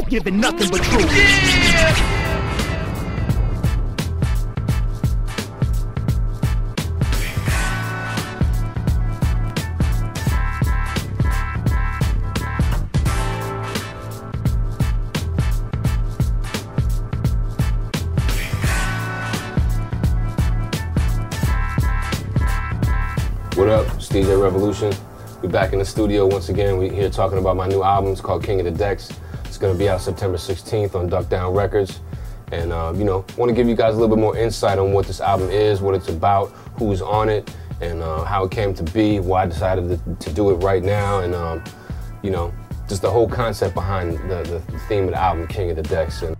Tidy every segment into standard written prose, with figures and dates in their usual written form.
giving nothing but truth. Yeah! What up, it's DJ Revolution. We back in the studio once again. We're here talking about my new album. It's called King of the Decks. It's gonna be out September 16th on Duck Down Records. And want to give you guys a little bit more insight on what this album is, what it's about, who's on it, and how it came to be, why I decided to do it right now, and just the whole concept behind the theme of the album, King of the Decks. And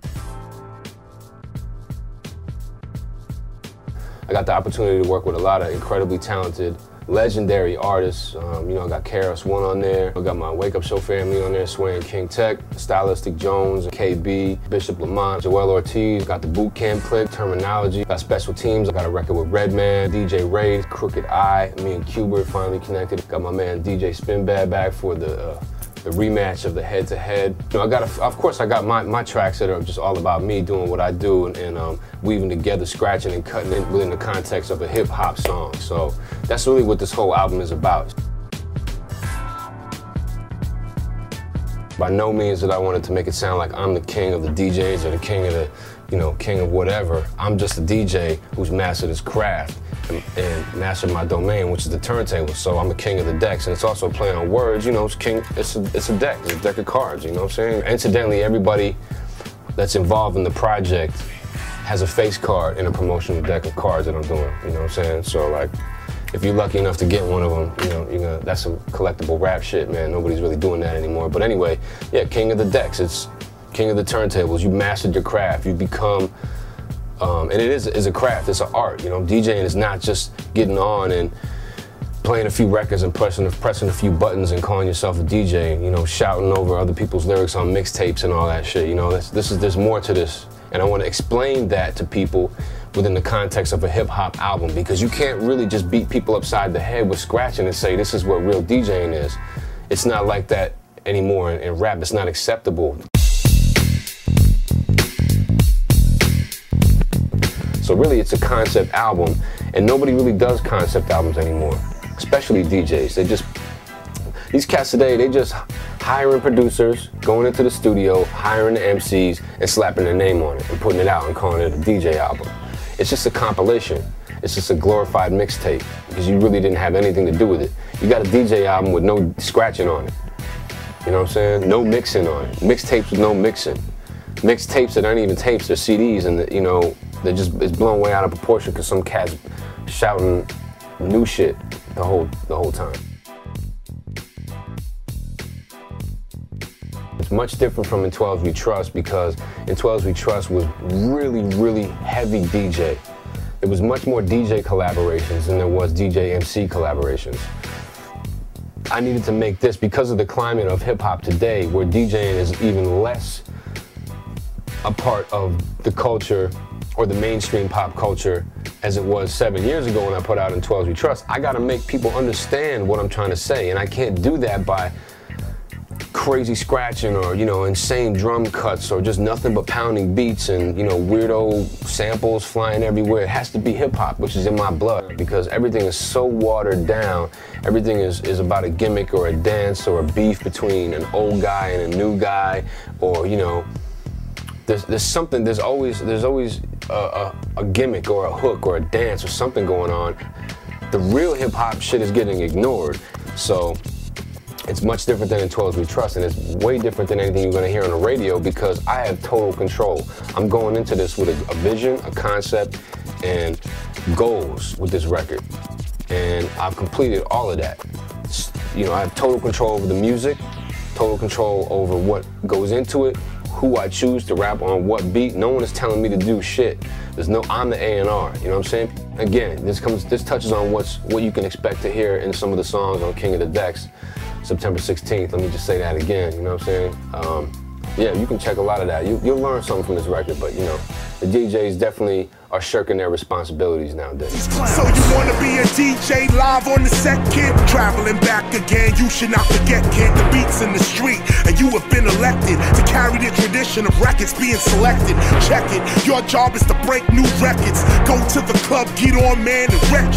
I got the opportunity to work with a lot of incredibly talented, legendary artists. I got KRS-One on there. I got my Wake Up Show family on there, Sway and King Tech, Stylistic Jones, KB, Bishop Lamont, Joel Ortiz. Got the Boot Camp Click, Terminology. Got Special Teams. I got a record with Redman, DJ Ray, Crooked Eye. Me and Qbert finally connected. Got my man DJ Spinbad back for the rematch of the head-to-head. Of course I got my tracks that are just all about me doing what I do and weaving together, scratching and cutting it within the context of a hip-hop song. So that's really what this whole album is about. By no means did I want to make it sound like I'm the king of the DJs or the king of the, king of whatever. I'm just a DJ who's mastered his craft and mastered my domain, which is the turntable. So I'm the king of the decks, and it's also playing on words. It's king. It's a deck. It's a deck of cards. You know what I'm saying? Incidentally, everybody that's involved in the project has a face card in a promotional deck of cards that I'm doing. You know what I'm saying? So like, if you're lucky enough to get one of them, that's some collectible rap shit, man. Nobody's really doing that anymore. But anyway, yeah, king of the decks. It's king of the turntables. You mastered your craft. You become. And it is a craft, it's an art, DJing is not just getting on and playing a few records and pressing a few buttons and calling yourself a DJ, shouting over other people's lyrics on mixtapes and all that shit, there's more to this. And I want to explain that to people within the context of a hip-hop album, because you can't really just beat people upside the head with scratching and say this is what real DJing is. It's not like that anymore in rap, it's not acceptable. So really, it's a concept album, and nobody really does concept albums anymore, especially DJs. These cats today, they just hiring producers, going into the studio, hiring the MCs, and slapping their name on it, and putting it out and calling it a DJ album. It's just a compilation. It's just a glorified mixtape, because you really didn't have anything to do with it. You got a DJ album with no scratching on it. You know what I'm saying? No mixing on it. Mixtapes with no mixing. Mixtapes that aren't even tapes, they're CDs, and it's blown way out of proportion because some cat's shouting new shit the whole time. It's much different from In 12 We Trust, because In 12 We Trust was really, really heavy DJ. It was much more DJ collaborations than there was DJ MC collaborations. I needed to make this because of the climate of hip hop today, where DJing is even less a part of the culture or the mainstream pop culture as it was 7 years ago when I put out In 12 We Trust. I gotta make people understand what I'm trying to say, and I can't do that by crazy scratching or, insane drum cuts or just nothing but pounding beats and, weirdo samples flying everywhere. It has to be hip hop, which is in my blood, because everything is so watered down. Everything is about a gimmick or a dance or a beef between an old guy and a new guy, or, there's always a gimmick or a hook or a dance or something going on. The real hip hop shit is getting ignored. So it's much different than In 12 We Trust, and it's way different than anything you're gonna hear on the radio, because I have total control. I'm going into this with a vision, a concept, and goals with this record. And I've completed all of that. I have total control over the music, total control over what goes into it, who I choose to rap on what beat. No one is telling me to do shit. I'm the A&R, you know what I'm saying? Again, this touches on what you can expect to hear in some of the songs on King of the Decks, September 16th. Let me just say that again, you know what I'm saying? Yeah, you can check a lot of that. You'll learn something from this record, but you know, the DJs definitely are shirking their responsibilities nowadays. So you wanna be a DJ live on the set, kid? Traveling back again, you should not forget, kid. The beats in the street, and you have been elected to carry the tradition of records being selected. Check it, your job is to break new records. Go to the club, get on, man, and wreck.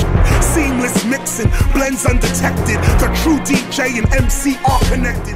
Seamless mixing, blends undetected. The true DJ and MC are connected.